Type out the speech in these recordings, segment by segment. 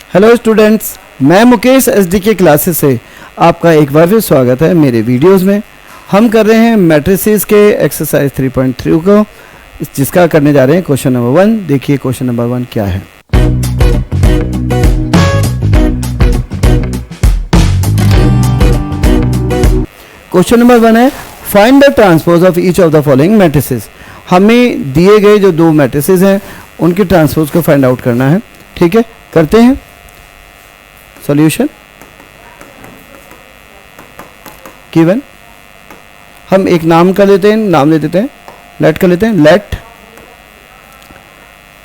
Hello students, मैं Mukesh SD के classes से आपका एक बार फिर स्वागत है मेरे वीडियोस में। हम कर रहे हैं मैट्रिसेस के एक्सरसाइज 3.3 को, जिसका करने जा रहे हैं क्वेश्चन नंबर 1। देखिए क्वेश्चन नंबर 1 क्या है। क्वेश्चन नंबर 1 है find the transpose of each of the following matrices. हमें दिए गए जो दो मैट्रिसेस हैं उनके ट्रांसपोज को फाइंड आउट करना है। ठीक है, करते हैं सॉल्यूशन। गिवन हम एक नाम का लेते हैं, नाम ले देते हैं, लेट का लेते हैं। Let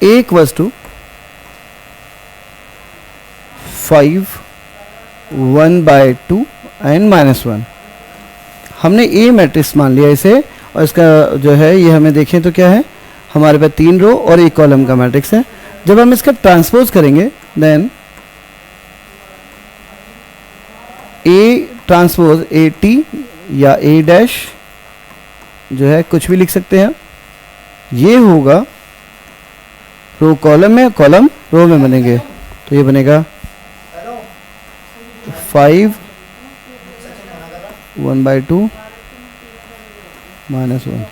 a equals to 5 1/2 and -1। हमने a मैट्रिक्स मान लिया इसे, और इसका जो है ये हमें देखें तो क्या है, हमारे पास 3 रो और 1 कॉलम का मैट्रिक्स है। जब हम इसका ट्रांसपोज करेंगे then a transpose A T या a डैश जो है कुछ भी लिख सकते हैं, ये होगा रो कॉलम में, कॉलम रो में बनेंगे। तो ये बनेगा 5 1/2 -1।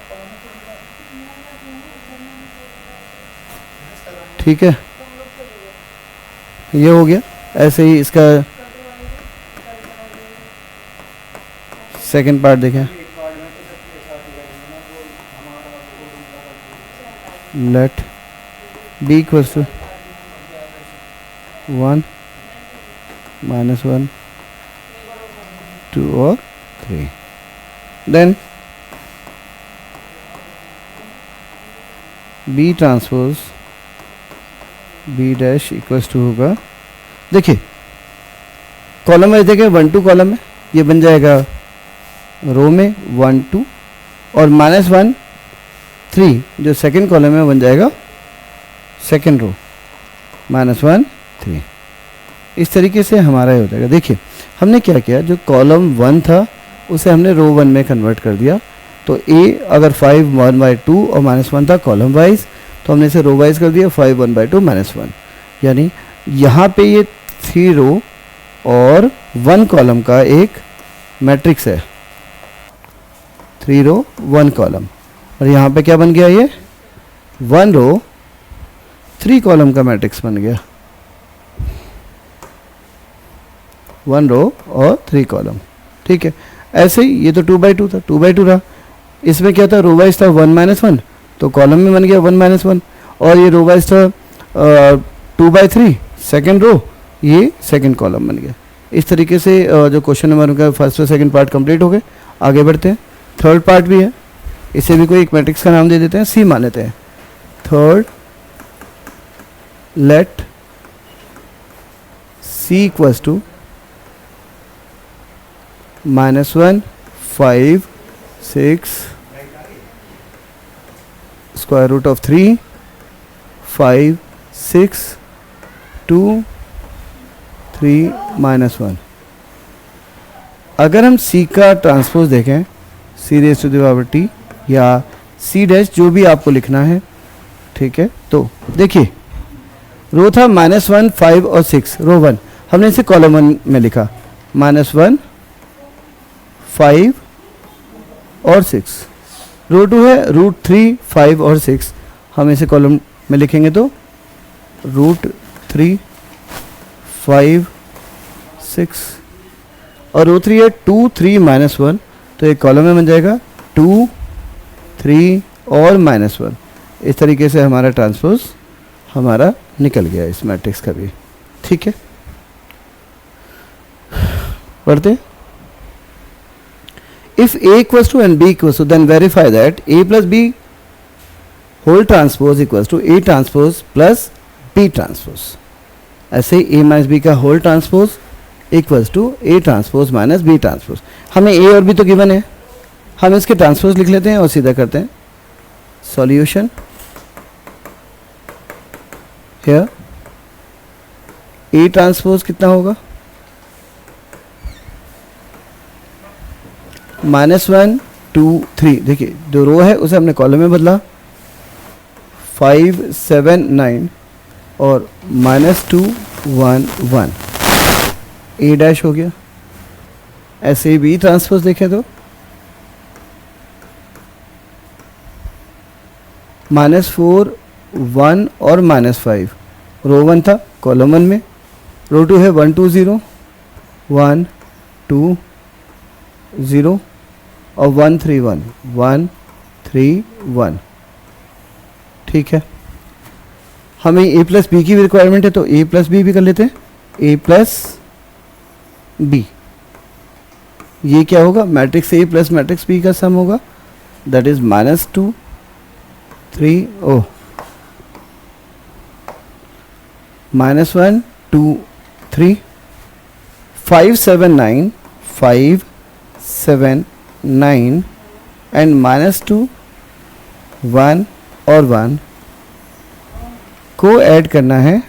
ठीक है, ये हो गया। ऐसे ही इसका सेकंड पार्ट देखें। लेट b इक्वल्स टू 1 -1 2 और 3। Then b transpose b dash equals to होगा, देखिए कॉलम में देखें 1 2 कॉलम में, ये बन जाएगा रो में 1 2 और -1 3 जो सेकंड कॉलम में बन जाएगा सेकंड रो -1 3। इस तरीके से हमारा ये हो जाएगा। देखिए हमने क्या किया, जो कॉलम 1 था उसे हमने रो 1 में कन्वर्ट कर दिया। तो a अगर 5 1/2 और -1 था कॉलम वाइज, तो हमने इसे रो वाइज कर दिया 5 1/2 -1। यानी यहाँ पे ये 3 रो और 1 कॉलम का एक मैट्रिक्स है, 3 रो 1 कॉलम। और यहाँ पे क्या बन गया, ये 1 रो 3 कॉलम का मैट्रिक्स बन गया, 1 रो और 3 कॉलम। ठीक है, ऐसे ही ये तो 2/2 था, 2/2 रहा। इसमें क्या था, रो वाइज था 1 -1, तो कॉलम में बन गया 1 -1। और ये रो वाइज था 2/3 सेकेंड रो, ये सेकेंड कॉलम बन गया। इस तरीके से जो क्वेश्चन नंबर का फर्स्ट और सेकेंड पार्ट कंप्लीट हो गए। आगे बढ़ते हैं, थर्ड पार्ट भी है, इसे भी कोई एक मैट्रिक्स का नाम दे देते हैं, सी मान लेते हैं। Third let C equals to -1 5 6 square root of 3 5 6 2 3 -1। अगर हम c का ट्रांसपोज देखें, c⁻t या c डैश, जो भी आपको लिखना है, ठीक है। तो देखिए रो था -1 5 और 6, रो 1 हमने इसे कॉलम 1 में लिखा, -1 5 और 6। रो 2 है √3 5 और 6, हम इसे कॉलम में लिखेंगे तो √3 5 6। और रो 3 है 2 3 -1, तो एक कॉलम में बन जाएगा 2 3 और -1। इस तरीके से हमारा ट्रांसपोज हमारा निकल गया इस मैट्रिक्स का भी। ठीक है, पढ़ते। If a equals to and b equals to, then verify that a plus b whole transpose equals to a transpose plus b transpose. ऐसे a माइनस b का whole transpose equals to a transpose minus b transpose. हमें a और b तो given है, हम इसके transpose लिख लेते हैं और सीधा करते हैं सॉल्यूशन। हियर a ट्रांसपोज कितना होगा, -1 2 3। देखिए जो रो है उसे हमने कॉलम में बदला, 5 7 9 और -2 1 1, ए डैश हो गया। ऐसे बी ट्रांसपोज देखें तो -4 1 और -5, रो 1 था कॉलम 1 में, रो 2 है 1 2 0 1 2 0 और 1 3 1 1 3 1। ठीक है, हमें a प्लस बी की भी रिक्वायरमेंट है तो a प्लस बी भी कर लेते हैं। a प्लस बी, ये क्या होगा, matrix a plus matrix b का सम होगा, दैट इज -2 3 -1 2 3 5 7 9 5 7 9 एंड -2 1 और 1 को ऐड करना है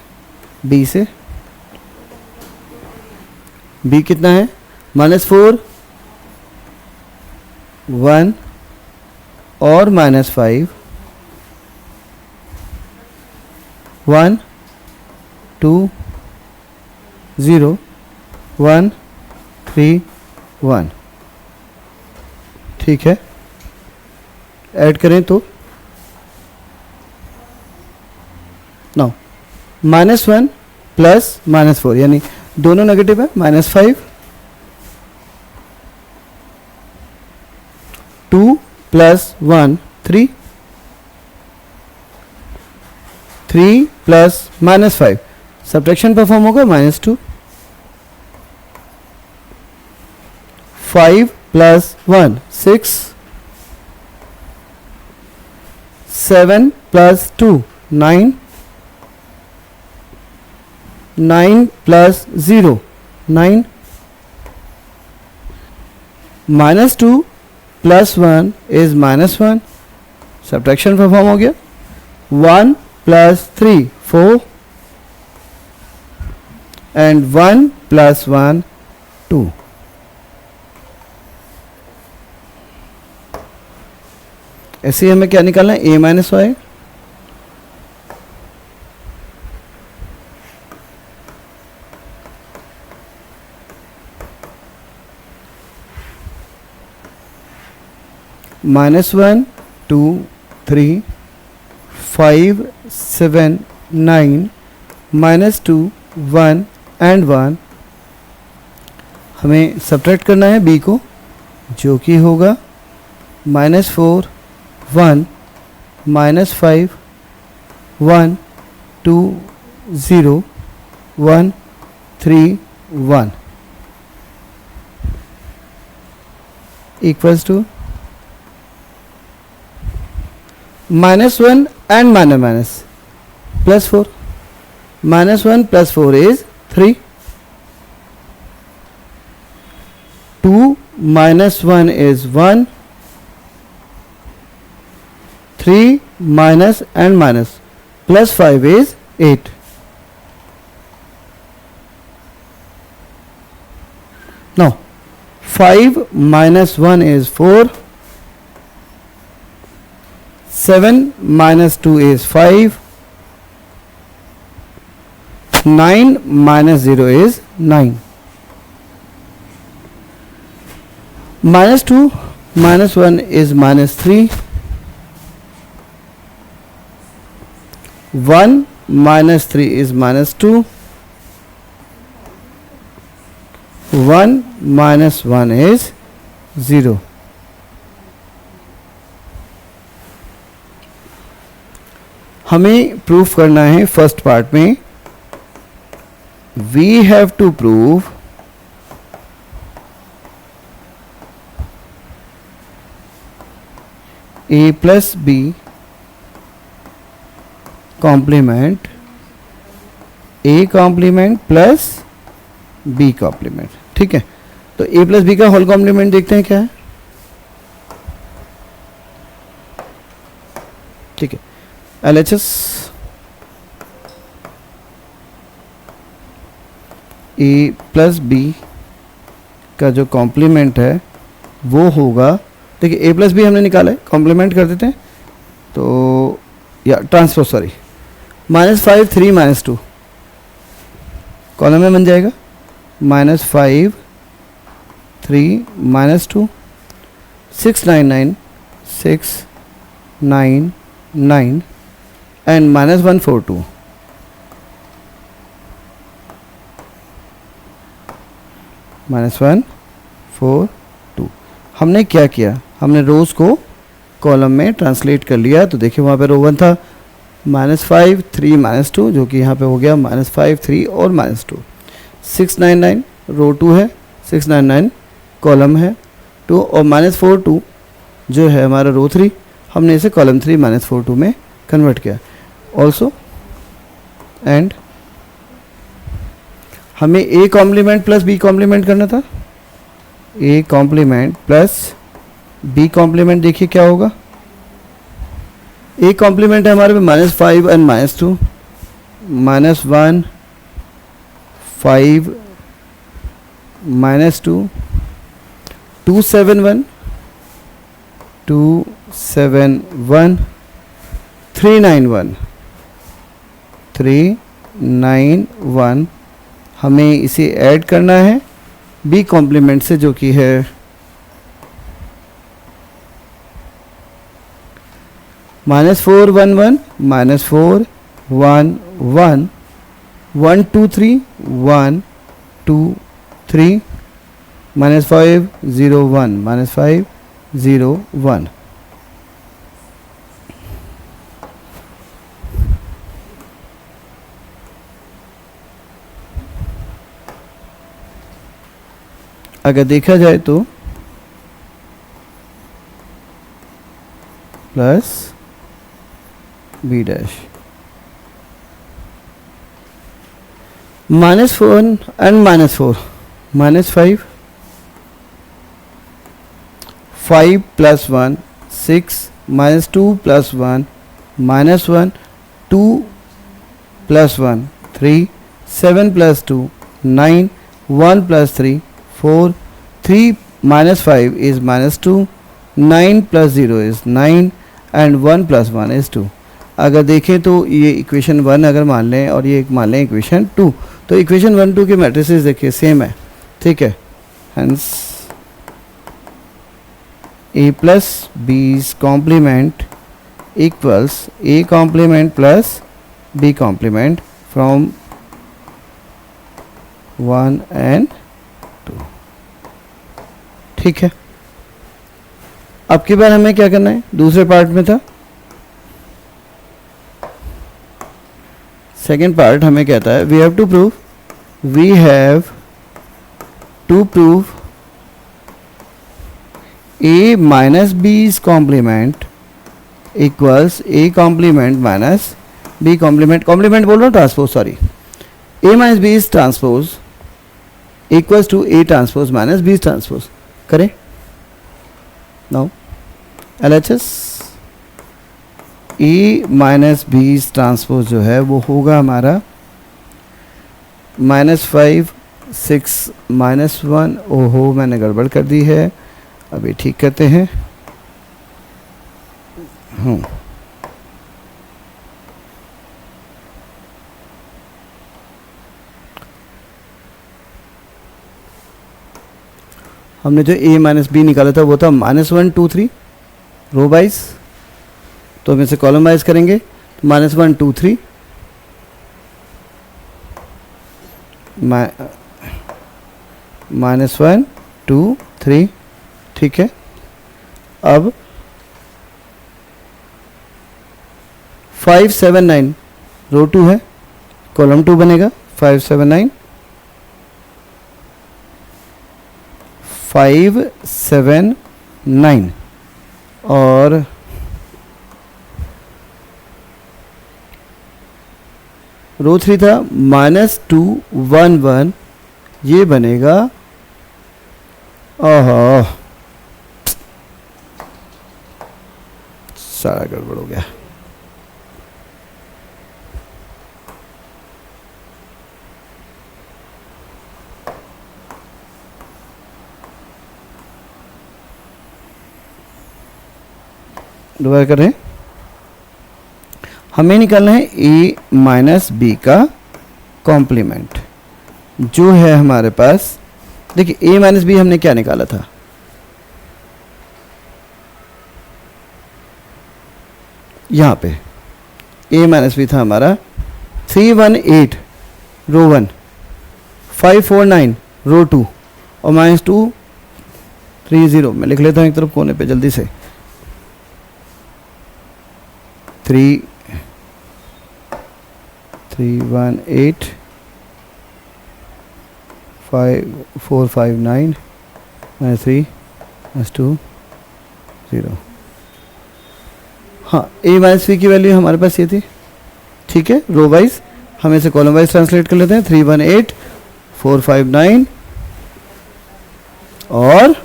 b से। b कितना है, -4 1 और -5 1 2 0 1 3 1। ठीक है, ऐड करें तो नो -1 प्लस -4 यानी दोनों नेगेटिव है, -5 2 प्लस 1 3 3 प्लस -5, सब्ट्रैक्शन परफॉर्म होगा, -2 5 plus 1 6 7 plus 2 9 9 plus 0 9 -2 plus 1 is -1, subtraction perform हो गया। 1 प्लस 3 4 एंड 1 प्लस 1 2। ऐसे हमें क्या निकालना है, a माइनस वाई, -1 2 3 5 7 9 -2 1 एंड 1। हमें सब्ट्रैक्ट करना है b को, जो कि होगा -4 1 -5 1 2 0 1 3 1 equals to -1 and minus plus 4, -1 plus 4 is 3, 2 minus 1 is 1, 3 minus and minus plus 5 is 8. Now 5 minus 1 is 4, 7 minus 2 is 5, 9 minus 0 is 9. Minus 2 minus 1 is minus 3, 1 minus 3 is minus 2, 1 minus 1 is 0. हमें proof करना है first part में, we have to prove A plus B complement A complement plus B complement. ठीक है, तो A plus B का whole complement देखते हैं क्या है। ठीक है, LHS ए प्लस बी का जो कॉम्प्लीमेंट है वो होगा, देखिए ए प्लस बी हमने निकाला है, कॉम्प्लीमेंट कर देते हैं तो या ट्रांसपोज सॉरी, -5 3 -2 कॉलम में बन जाएगा -5 3 -2 699 699 एंड -142 -142। हमने क्या किया, हमने रोज को कॉलम में ट्रांसलेट कर लिया। तो देखिए वहाँ पे रो 1 था -5 3 -2, जो कि यहाँ पे हो गया -5 3 और -2। 699 रो 2 है, 699 कॉलम है 2, और -42 जो है हमारा रो 3, हमने इसे कॉलम 3 -42 में कन्वर्ट किया। ऑल्सो एंड हमें A complement plus B complement करना था। A complement plus B complement देखिए क्या होगा। ए कॉम्प्लीमेंट है हमारे में -5 एंड -2, -1 5 -2 271 271 391 391। हमें इसे ऐड करना है बी कॉम्प्लीमेंट से, जो कि है -411 -411 123 123 -501 -501। अगर देखा जाए तो plus B dash -4 and -4 -5 5 + 1 6 -2 + 1 -1 2 + 1 3 7 + 2 9 1 + 3 4 3 -5 is -2 9 + 0 is 9 and 1 + 1 is 2। अगर देखें तो ये इक्वेशन 1 अगर मान लें और ये एक मान लें इक्वेशन 2, तो इक्वेशन 1 2 के मैट्रिसेस देखिए सेम है, ठीक है। Hence a + b's complement equals a complement plus b complement from 1 and 2, ठीक है। अब की बार हमें क्या करना है, दूसरे पार्ट में था, सेकेंड पार्ट हमें कहता है we have to prove a minus b's complement equals a complement minus b complement, complement बोल रहा हूँ transpose, sorry, a minus b is transpose equals to a transpose minus b transpose। करें now LHS a minus b transpose जो है वो होगा हमारा -5 6 -1। ओहो मैंने गड़बड़ कर दी है, अभी ठीक करते हैं। हमने जो a माइनस बी निकाला था वो था -1 2 3 रो वाइज, तो हम इसे कॉलम वाइज करेंगे। -1 2 3 -1 2 3, ठीक है। अब 579 रो 2 है, कॉलम 2 बनेगा 579 579 और रो 3 था -211, ये बनेगा, ओहो सारा गड़बड़ हो गया। दोबारा करें, हमें निकालना है a माइनस बी का कॉम्प्लीमेंट। जो है हमारे पास, देखिए a माइनस बी हमने क्या निकाला था, यहाँ पे a माइनस बी था हमारा 318 रो 1, 549 रो 2 और -230। मैं लिख लेता हूँ एक तरफ कोने पे जल्दी से, 318 459 -3 -2 0। हाँ, a माइनस बी की वैल्यू हमारे पास ये थी, ठीक है। रो वाइज हम इसे कॉलम वाइज ट्रांसलेट कर लेते हैं, 318 459 और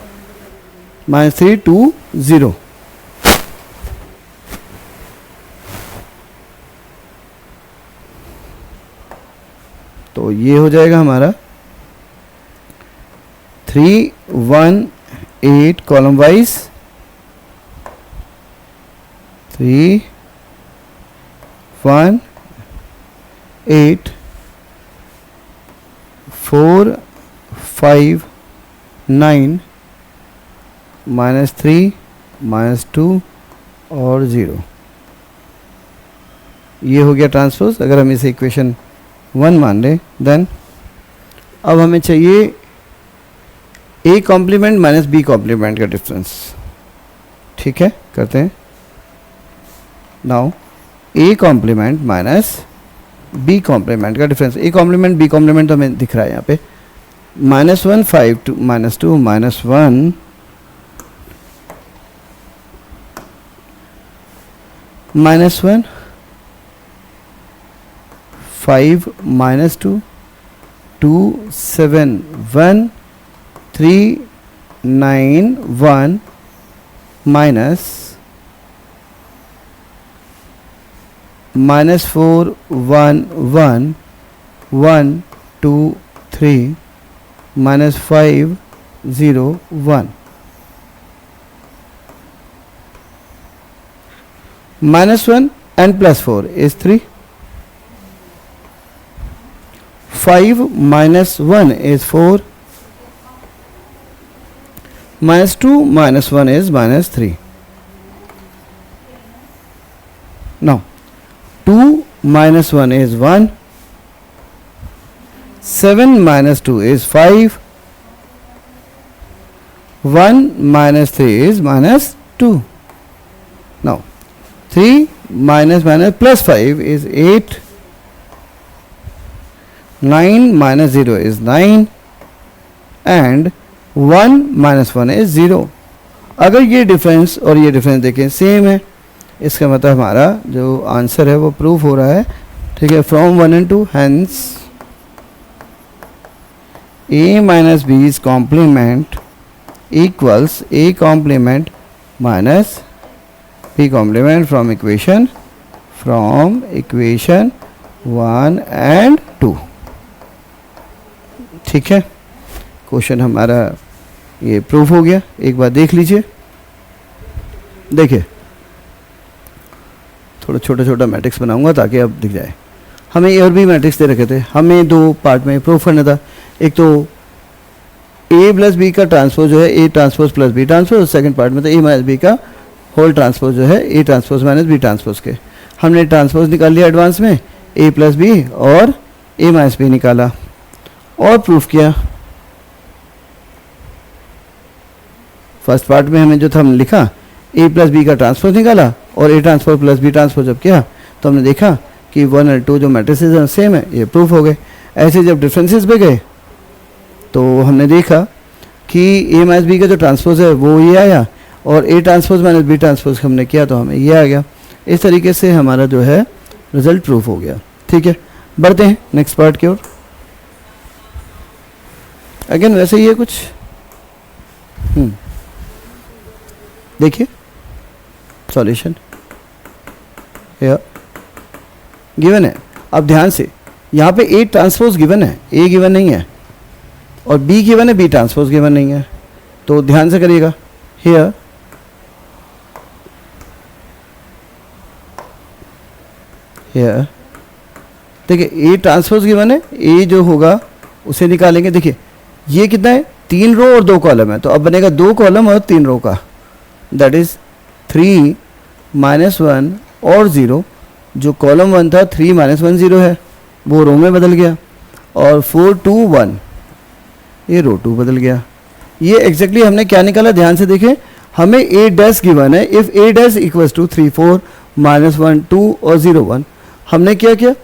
-320। तो ये हो जाएगा हमारा 318 कॉलम वाइज, 318 459 -3 -2 और 0। ये हो गया ट्रांसपोज। अगर हम इसे इक्वेशन 1 मान लें, देन अब हमें चाहिए a complement minus b complement का डिफरेंस, ठीक है, करते हैं। Now a complement minus b complement का difference, a complement b complement तो हमें दिख रहा है यहाँ पे, -1 5 2 -2 -1 -1 5 -2 2 7 1 3 9 1 minus -4 1 1 1 2 3 -5 0 1 -1 and +4 is 3, 5 minus 1 is 4, -2 minus 1 is -3. Now 2 minus 1 is 1, 7 minus 2 is 5, 1 minus 3 is -2. Now 3 minus plus 5 is 8, 9 minus 0 is 9 and 1 minus 1 is 0. अगर ये डिफरेंस और ये डिफरेंस देखें सेम है, इसका मतलब हमारा जो आंसर है वो प्रूफ हो रहा है, ठीक है, from 1 and 2, hence a minus b's complement equals a complement minus b complement from equation 1 and 2. ठीक है, क्वेश्चन हमारा ये प्रूफ हो गया। एक बार देख लीजिए, देखिए थोड़ा छोटा छोटा मैट्रिक्स बनाऊंगा ताकि अब दिख जाए। हमें ए और बी मैट्रिक्स दे रखे थे, हमें दो पार्ट में प्रूफ करना था। एक तो ए प्लस बी का ट्रांसपोज जो है A transpose plus B transpose, second part में तो ए माइनस बी का होल ट्रांसपोज जो है A transpose minus B transpose के। हमने ट्रांसपोज निकाल लिया एडवांस में, ए प्लस बी और ए माइनस बी निकाला और प्रूफ किया। फर्स्ट पार्ट में हमें जो था हमने लिखा ए प्लस बी का ट्रांसपोज निकाला और A transpose plus B transpose जब किया तो हमने देखा कि 1 और 2 जो मैट्रिसेस हैं सेम है, ये प्रूफ हो गए। ऐसे जब डिफरेंसेस पे गए तो हमने देखा कि ए माइनस बी का जो ट्रांसपोज है वो ये आया और A transpose minus B transpose हमने किया तो हमें ये आ गया। इस तरीके से हमारा जो है रिजल्ट प्रूफ हो गया। ठीक है, बढ़ते हैं नेक्स्ट पार्ट की ओर। अगेन वैसे ही है कुछ, देखिए सॉल्यूशन गिवन है। अब ध्यान से यहाँ पे ए ट्रांसपोज गिवन है, ए गिवन नहीं है, और बी गिवन है, बी ट्रांसपोज गिवन नहीं है। तो ध्यान से करिएगा, हियर हियर देखिए ए ट्रांसपोज गिवन है, ए जो होगा उसे निकालेंगे। देखिए ये कितना है, 3 रो और 2 कॉलम है, तो अब बनेगा 2 कॉलम और 3 रो का, दैट इज 3 -1 और 0। जो कॉलम 1 था 3 -1 0 है, वो रो में बदल गया, और 4 2 1 ये रो 2 बदल गया। ये एग्जैक्टली हमने क्या निकाला, ध्यान से देखें, हमें ए डैश गिवन है, if A dash equals to 3 4 -1 2 और 0 1। हमने क्या किया,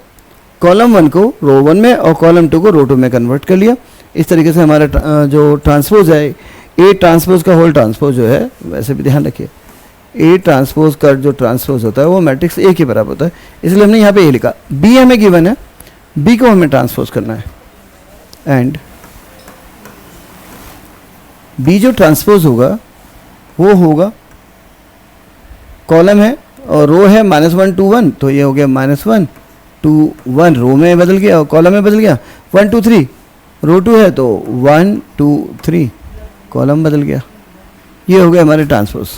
कॉलम 1 को रो 1 में और कॉलम 2 को रो 2 में कन्वर्ट कर लिया। इस तरीके से हमारा जो ट्रांसपोज है, ए ट्रांसपोज का होल ट्रांसपोज जो है, वैसे भी ध्यान रखिए ए ट्रांसपोज का जो ट्रांसपोज होता है वो मैट्रिक्स ए के बराबर होता है, इसलिए हमने यहाँ पे ए लिखा। बी हमें गिवन है, बी को हमें ट्रांसपोज करना है, एंड बी जो ट्रांसपोज होगा वो होगा, कॉलम है और रो है -1 2 1, तो ये हो गया -1 2 1 रो में बदल गया और कॉलम में बदल गया। 1 2 3 रो 2 है तो 1 2 3 कॉलम बदल गया। ये हो गया हमारे ट्रांसपोज।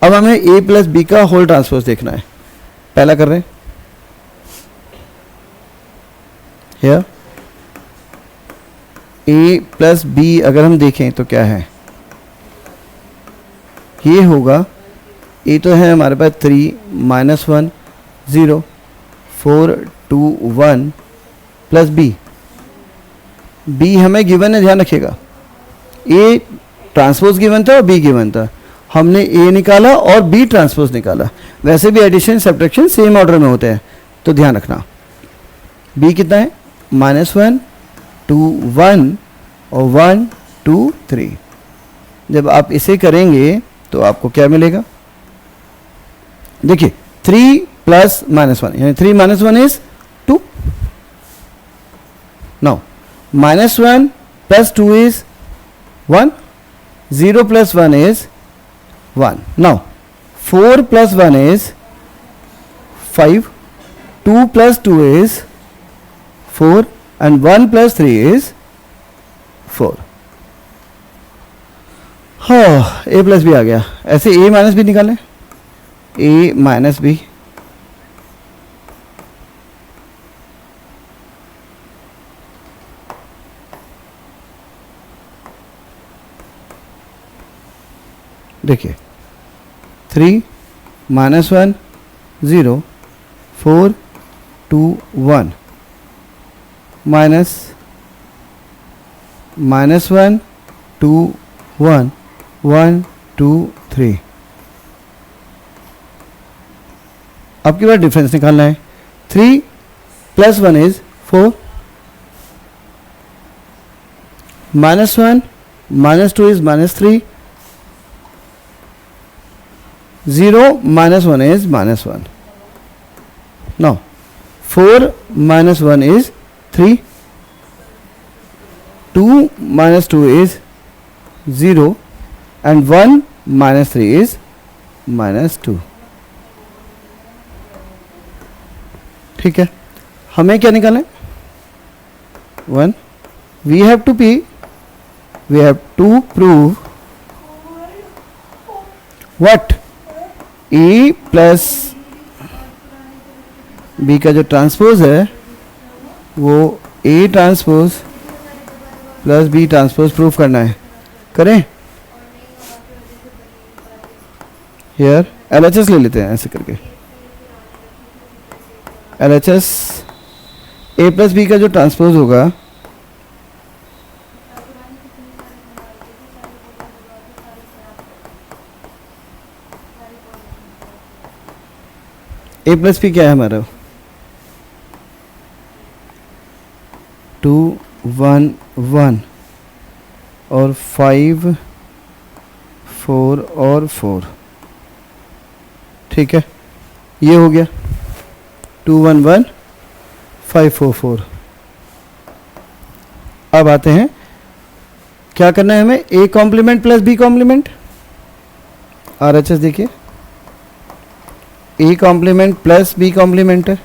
अब हमें ए प्लस बी का होल ट्रांसपोज देखना है। पहला कर रहे हैं, हियर ए प्लस बी अगर हम देखें तो क्या है, ये होगा, ए तो है हमारे पास 3 -1 0 4 2 1 प्लस बी, बी हमें गिवन है, ध्यान रखिएगा, ए ट्रांसपोज गिवन था और बी गिवन था, हमने ए निकाला और बी ट्रांसपोज निकाला। वैसे भी एडिशन सब्ट्रैक्शन सेम ऑर्डर में होते हैं, तो ध्यान रखना। बी कितना है, -1 2 1 और 1 2 3। जब आप इसे करेंगे तो आपको क्या मिलेगा, देखिए 3 प्लस -1 यानी 3 -1 is 2। Now -1 plus 2 is 1, 0 plus 1 is 1। Now 4 plus 1 is 5, 2 plus 2 is 4 and 1 plus 3 is 4। हाँ, a प्लस बी आ गया। ऐसे a माइनस बी निकालें, a माइनस बी, देखिए 3 -1 0 4 2 1 -1 2 1 1 2 3। अब की बार डिफरेंस निकालना है। 3 plus 1 is 4, -1 -2 is -3, 0 -1 is -1. Now 4 minus 1 is 3, 2 minus 2 is 0 and 1 minus 3 is -2। ठीक है, हमें क्या निकालना है, 1। we have to prove what, A plus B का जो ट्रांसपोज है वो A transpose plus B transpose prove करना है। करें, हियर एलएचएस ले लेते हैं, ऐसे करके एलएचएस ए प्लस बी का जो ट्रांसपोज होगा ए प्लस पी क्या है हमारा, 2 1 1 और 5 4 और 4। ठीक है, ये हो गया 2 1 1 5 4 4। अब आते हैं, क्या करना है हमें, A complement plus B complement. RHS देखिए, A complement plus B complement है।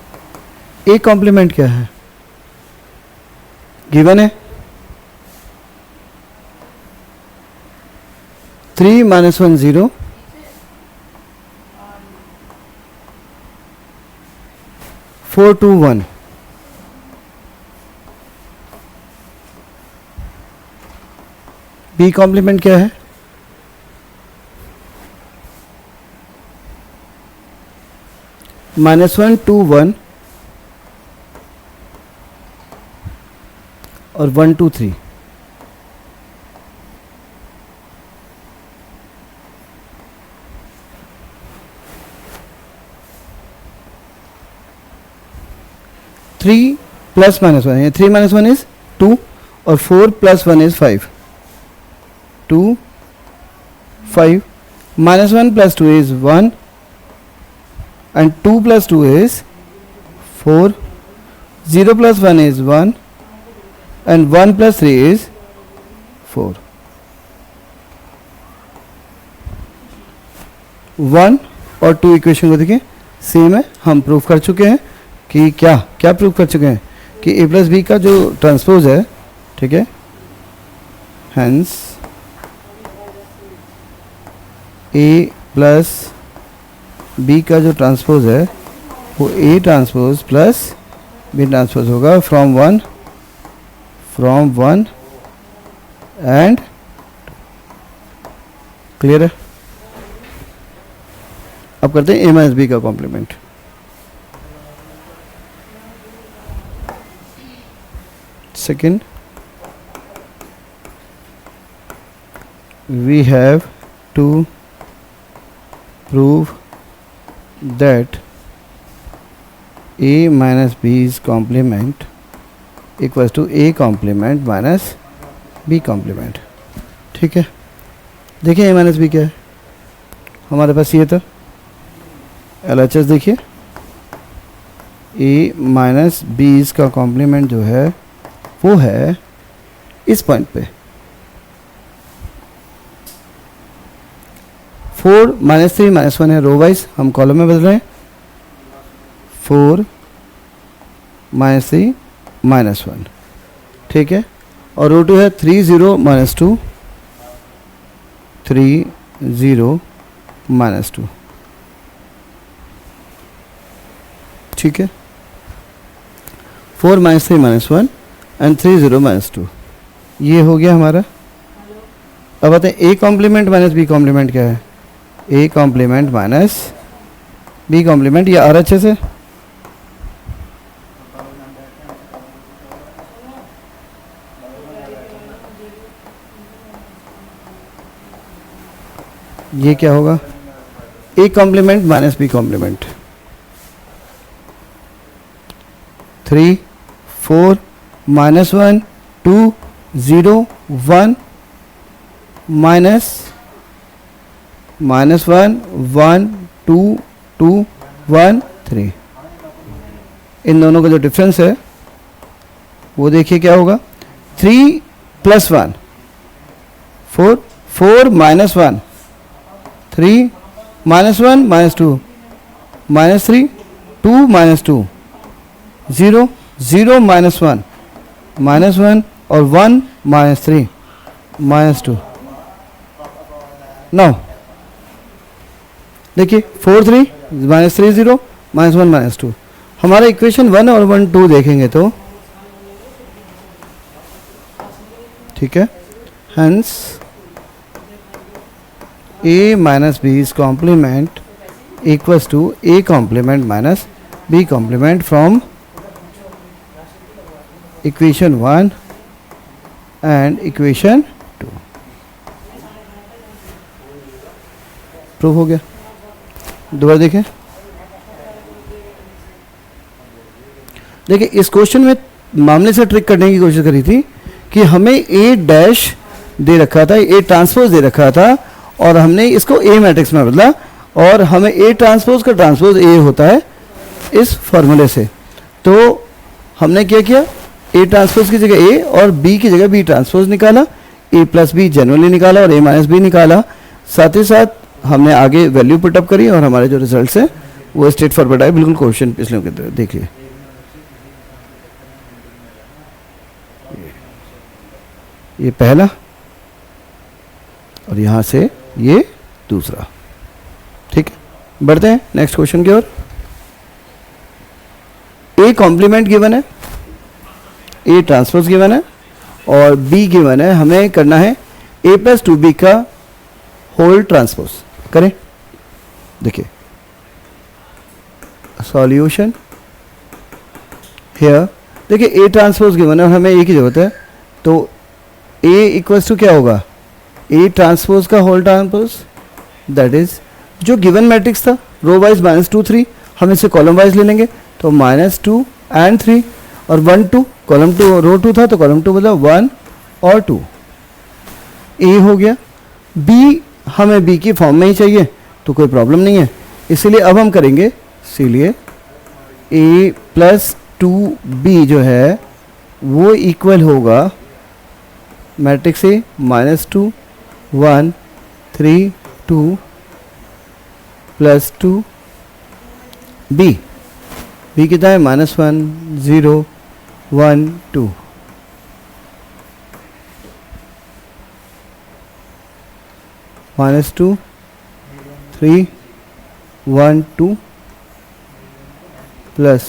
ए कॉम्प्लीमेंट क्या है, गिवन है 3 -1 0, 4 2 1। बी कॉम्प्लीमेंट क्या है? -1 2 1 और 1 2 3। थ्री प्लस -1 है, 3 - 1 इज 2 और 4 + 1 is 5, 2 5 -1 + 2 is 1 and 2 + 2 is 4, 0 + 1 is 1 and 1 + 3 is 4। 1 और 2 इक्वेशन को देखिए सेम है। हम प्रूफ कर चुके हैं कि क्या क्या प्रूफ कर चुके हैं कि a + b का जो ट्रांसपोज है, ठीक है, हेंस a + b का जो ट्रांसपोज है वो a transpose plus b transpose होगा फ्रॉम वन एंड क्लियर है। अब करते हैं a - b का complement. Second, we have to prove that a minus b's complement equals to a complement minus b complement। ठीक है, देखिए a minus b क्या है हमारे पास, ये था LHS। देखिए a minus b's का कॉम्प्लीमेंट जो है वो है इस पॉइंट पे 4 - 3 - 1 है, रो वाइज हम कॉलम में बदल रहे हैं। 4 - 3 - 1, ठीक है, और रो 2 है 3 0 - 2 3 0 - 2, ठीक है, 4 - 3 - 1 एंड 3 0 - 2, ये हो गया हमारा। अब आते हैं a complement minus b complement क्या है? a complement minus b complement, ये आ रहा अच्छे से? ये क्या होगा? a complement minus b complement, 3 4 -1 2 0 1 -1 1 2 2 1 3। इन दोनों का जो डिफरेंस है वो देखिए क्या होगा? 3 + 1 4 4 - 1 3 -1 -2 -3 2 -2 0 0 -1 -1 और 1 -3 -2। नाउ देखिए 4 3 -3 0 -1 -2। हमारा इक्वेशन 1 और 1 2 देखेंगे तो ठीक है, hence a minus b's complement equals to a complement minus b complement from equation 1 and equation 2। Proof हो गया। दोबारा देखें, देखिए इस क्वेश्चन में मामले से ट्रिक करने की कोशिश करी थी कि हमें a डैश दे रखा था, a ट्रांसपोज दे रखा था और हमने इसको a मैट्रिक्स में बदला और हमें a ट्रांसपोज का ट्रांसपोज a होता है इस फॉर्मूले से। तो हमने क्या किया, a ट्रांसपोज की जगह a और b की जगह b ट्रांसपोज निकाला, a + b जनरली निकाला और a - b निकाला। साथ ही साथ हमने आगे वैल्यू पुटअप करी और हमारे जो रिजल्ट्स है वो स्ट्रेट फॉरवर्ड आए, बिल्कुल क्वेश्चन पिछले की तरह। देखिए ये पहला और यहाँ से ये दूसरा। ठीक है, बढ़ते हैं नेक्स्ट क्वेश्चन की ओर। a कॉम्प्लीमेंट गिवन है, a ट्रांसपोज गिवन है और b गिवन है। हमें करना है ए प्लस टू बी का होल ट्रांसपोज करें. देखिए सॉल्यूशन हियर, देखिए ए ट्रांसपोज गिवन है और हमें ए की जरूरत है, तो ए इक्वल्स टू क्या होगा, ए ट्रांसपोज का होल ट्रांसपोज, दैट इज जो गिवन मैट्रिक्स था रो वाइज -2 3, हम इसे कॉलम वाइज ले लेंगे तो -2 and 3 और 1 2, कॉलम 2 रो 2 था तो कॉलम 2 मतलब 1 और 2. ए हो गया. बी हमें बी की फॉर्म में ही चाहिए तो कोई प्रॉब्लम नहीं है, इसीलिए अब हम करेंगे, इसीलिए ए प्लस 2b जो है वो इक्वल होगा matrix A -2 1 3 2 plus 2 B. B कितना है -1 0 1 2. -2 3 1 2 प्लस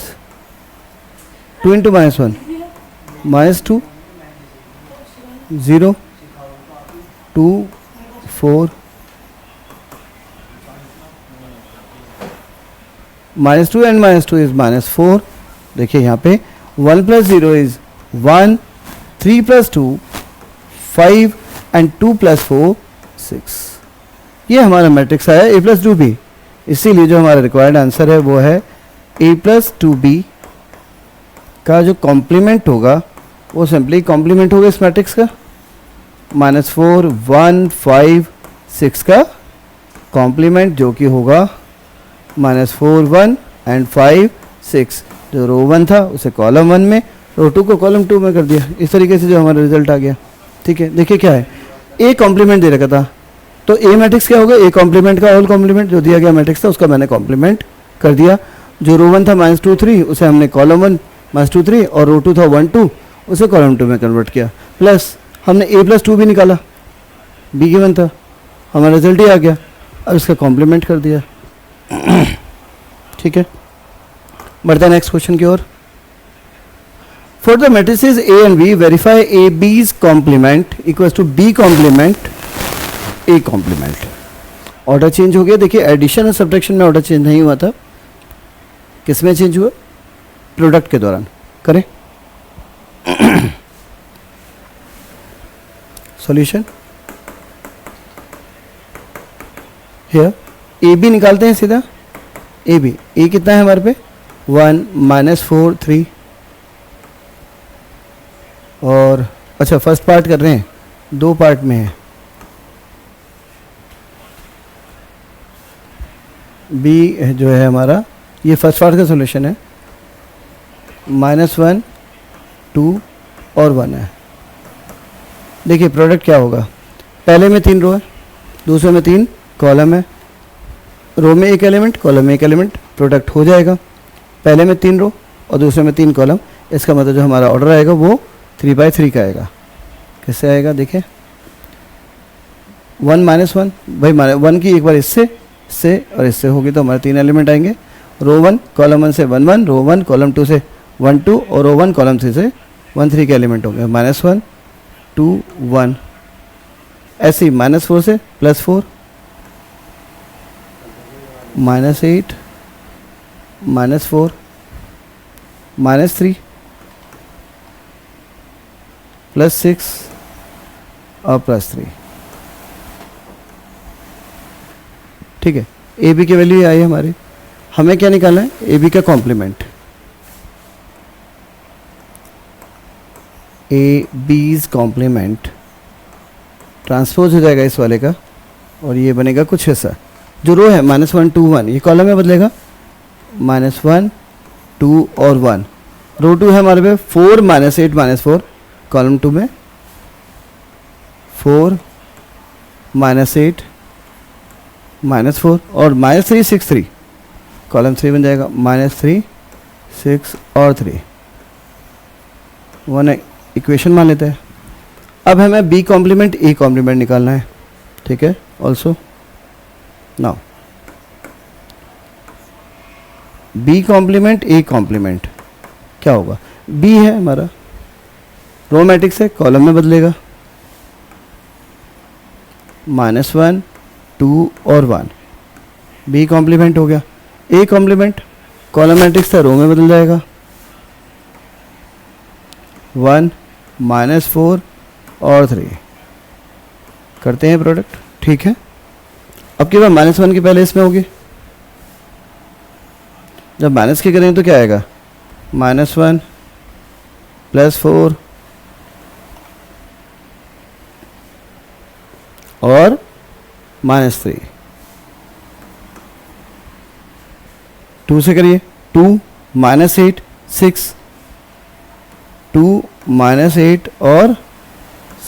2 into -1 -2 0 2 4 -2 and -2 is -4. देखिए यहाँ पे 1 plus 0 is 1, 3 plus 2 5 and 2 plus 4 6. ये हमारा मैट्रिक्स आया a प्लस 2b. इसीलिए जो हमारा रिक्वायर्ड आंसर है वो है a प्लस 2b का जो कॉम्प्लीमेंट होगा वो सिंपली कॉम्प्लीमेंट होगा इस मैट्रिक्स का, -4 1 5 6 का कॉम्प्लीमेंट जो कि होगा -4 1 and 5 6. जो रो 1 था उसे कॉलम 1 में, रो 2 को कॉलम 2 में कर दिया. इस तरीके से जो हमारा रिजल्ट आ गया. ठीक है, देखिए क्या है, ए कॉम्प्लीमेंट दे रखा था तो ए मैट्रिक्स क्या होगा, ए कॉम्प्लीमेंट का होल कॉम्प्लीमेंट जो दिया गया मैट्रिक्स था उसका मैंने कॉम्प्लीमेंट कर दिया. जो रो 1 था -2 3 उसे हमने कॉलम 1 -2 3 और रो 2 था 1 2 उसे कॉलम 2 में कन्वर्ट किया. प्लस हमने a प्लस 2 भी निकाला, बी गिवन था, हमारा रिजल्ट ही आ गया. अब इसका कॉम्प्लीमेंट कर दिया. ठीक है, बढ़ते हैं नेक्स्ट क्वेश्चन की ओर. For the matrices A and B verify A B's complement equals to B complement A complement. Order change हो गया. देखिए एडिशन और सब्ट्रैक्शन में ऑर्डर चेंज नहीं हुआ था, किस में चेंज हुआ, प्रोडक्ट के दौरान. करें सॉल्यूशन हियर ए बी निकालते हैं सीधा. ए बी, ए कितना है हमारे पे 1 -4 3 और अच्छा फर्स्ट पार्ट कर रहे हैं, दो पार्ट में है. बी जो है हमारा ये फर्स्ट पार्ट का सॉल्यूशन है, -1 2 और 1 है. देखिए प्रोडक्ट क्या होगा, पहले में 3 रो है, दूसरे में 3 कॉलम है, रो में एक एलिमेंट कॉलम में एक एलिमेंट, प्रोडक्ट हो जाएगा. पहले में 3 रो और दूसरे में 3 कॉलम, इसका मतलब जो हमारा ऑर्डर आएगा वो 3/3 का आएगा. कैसे आएगा देखिए, 1 -1 भाई 1 की एक बार इससे और इससे होगी तो हमारे 3 एलिमेंट आएंगे. रो 1 कॉलम 1 से 1 1, रो 1 कॉलम 2 से 1 2 और रो 1 कॉलम 3 से 1 3 के एलिमेंट होंगे. -1 2 1, ऐसे ही -4 से +4 -8 -4 -3 +6 और +3. ठीक है, ए बी की वैल्यू आई हमारी. हमें क्या निकालना है, ए बी का कॉम्प्लीमेंट. ए बीज कॉम्प्लीमेंट ट्रांसपोज हो जाएगा इस वाले का और ये बनेगा कुछ ऐसा. जो रो है -1 2 1 ये कॉलम में बदलेगा, -1 2 और 1. रो 2 है हमारे पे 4 -8 -4, कॉलम 2 में 4 -8 -4 और -3 6 3, कॉलम 3 बन जाएगा -3 6 और 3. 1 इक्वेशन मान लेते हैं. अब हमें बी कॉम्प्लीमेंट ए कॉम्प्लीमेंट निकालना है. ठीक है, also now B complement A complement क्या होगा, बी है हमारा रो मैट्रिक्स है, कॉलम में बदलेगा -1 2 और 1, बी कॉम्प्लीमेंट हो गया। ए कॉम्प्लीमेंट कॉलम मैट्रिक्स था, रो में बदल जाएगा, 1 -4 और 3 करते हैं प्रोडक्ट, ठीक है। अब की बार -1 की पहले इसमें होगी, जब माइनस की करेंगे तो क्या आएगा, -1 +4 और -3, 2 से करिए, 2 -8 6, 2 -8 और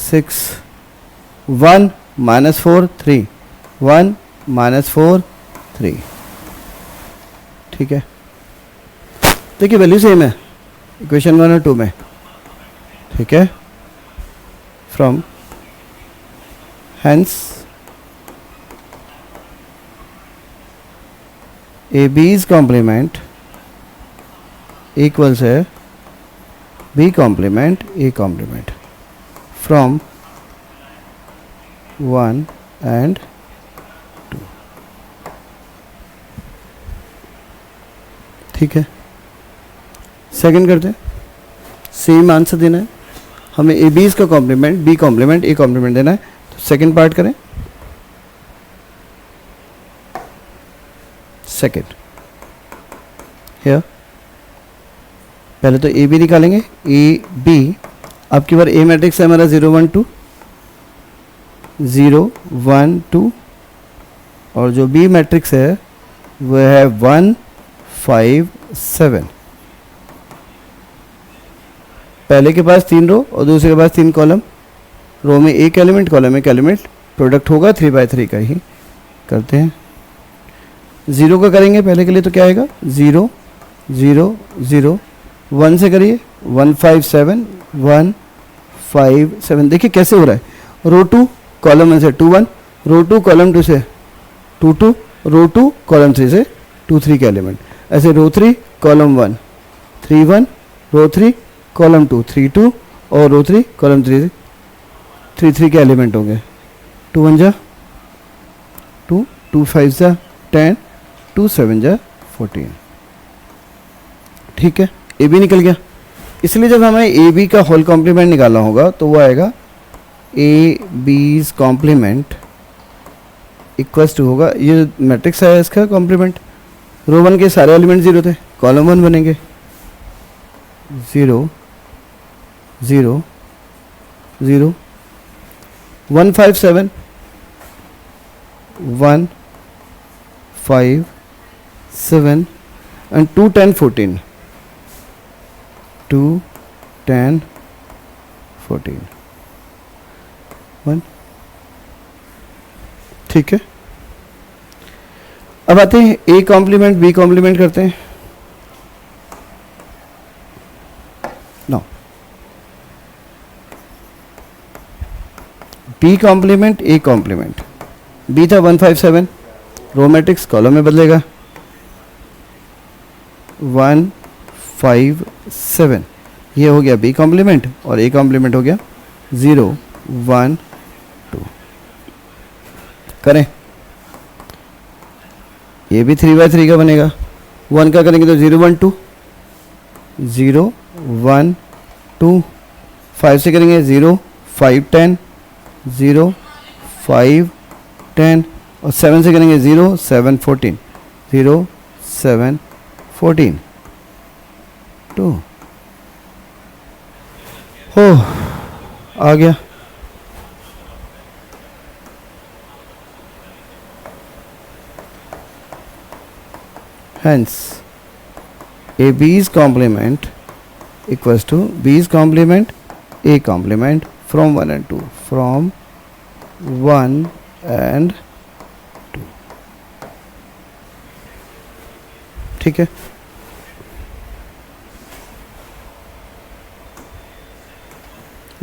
6, 1 -4 3, 1 -4 3, ठीक है। देखिए वैल्यू सेम है इक्वेशन 1 और 2 में, ठीक है। From hence A B's complement equals है B complement A complement from 1 and 2, ठीक है। सेकंड करते हैं, सेम आंसर देना है हमें, ए बी इसका complement B complement A complement देना है। तो सेकंड पार्ट करें, सेकंड हियर पहले तो ए बी निकालेंगे, ए बी अब की बार ए मैट्रिक्स है हमारा 0 1 2 0 1 2 और जो बी मैट्रिक्स है वो है 1 5 7। पहले के पास 3 रो और दूसरे के पास 3 कॉलम, रो में एक एलिमेंट कॉलम में एक एलिमेंट, प्रोडक्ट होगा 3/3 का ही। करते हैं, 0 का करेंगे पहले के लिए तो क्या आएगा 0 0 0, 1 से करिए 1 5 7 1 5 7। देखिए कैसे हो रहा है, रो 2 कॉलम 1 से 2 1, रो 2 कॉलम 2 से 2 2, रो 2 कॉलम 3 से 2 3 के एलिमेंट, ऐसे रो 3 कॉलम 1 3 1, रो 3 कॉलम 2 3 2 और रो 3 कॉलम 3 3 3 के एलिमेंट होंगे। 2 1 जा 2, 2 5 जा 10, 2 7 जा 14, ठीक है। ए बी निकल गया, इसलिए जब हमें ए बी का होल कॉम्प्लीमेंट निकालना होगा तो वो आएगा ए बीज कॉम्प्लीमेंट इक्वल्स टू होगा, ये मैट्रिक्स है इसका कॉम्प्लीमेंट, रो 1 के सारे एलिमेंट 0 थे, कॉलम 1 बनेंगे 0 0 0 1 5 7 1 5 7 and 2 10 14, 2 10 14 1, ठीक है। अब आते हैं ए कॉम्प्लीमेंट बी कॉम्प्लीमेंट करते हैं। No, B complement A complement, B था 1 5 7, रो मैट्रिक्स कॉलम में बदलेगा 1 5 7, ये हो गया बी कॉम्प्लीमेंट और ए कॉम्प्लीमेंट हो गया 0 1 2। करें, ये भी 3/3 का बनेगा, 1 का करेंगे तो 0 1 2 0 1 2, 5 से करेंगे 0 5 10 0 5 10 और 7 से करेंगे 0 7 14 0 7 14 2 हो आ गया। Hence, a b's complement equals to b's complement a complement from 1 and 2, from 1 and 2, ठीक है।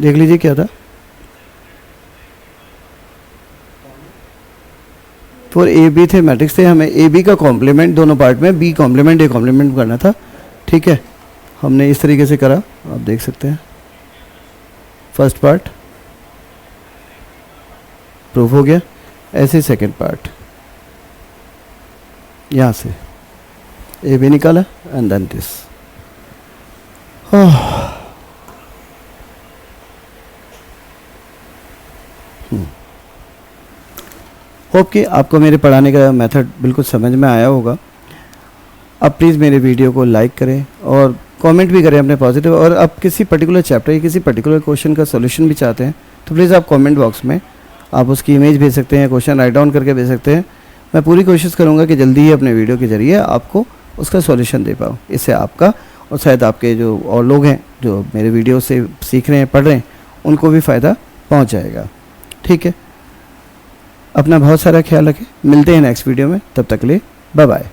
देख लीजिए क्या था, फॉर ए बी थे मैट्रिक्स थे, हमें ए बी का कॉम्प्लीमेंट दोनों पार्ट में बी कॉम्प्लीमेंट ए कॉम्प्लीमेंट करना था, ठीक है। हमने इस तरीके से करा, आप देख सकते हैं। फर्स्ट पार्ट प्रूव हो गया। ऐसे सेकंड पार्ट यहाँ से ए भी निकाला एंड देन दिस। होप कि आपको मेरे पढ़ाने का मेथड बिल्कुल समझ में आया होगा। अब प्लीज़ मेरे वीडियो को लाइक करें और कमेंट भी करें अपने पॉजिटिव। और आप किसी पर्टिकुलर चैप्टर या किसी पर्टिकुलर क्वेश्चन का सॉल्यूशन भी चाहते हैं तो प्लीज़ आप कमेंट बॉक्स में आप उसकी इमेज भेज सकते हैं, क्वेश्चन राइट डाउन करके भेज सकते हैं। मैं पूरी कोशिश करूँगा कि जल्दी ही अपने वीडियो के ज़रिए आपको उसका सॉल्यूशन दे पाऊँ। इससे आपका और शायद आपके जो और लोग हैं जो मेरे वीडियो से सीख रहे हैं, पढ़ रहे हैं, उनको भी फ़ायदा पहुँच जाएगा। ठीक है, अपना बहुत सारा ख्याल रखें। मिलते हैं नेक्स्ट वीडियो में, तब तक के लिए बाय बाय।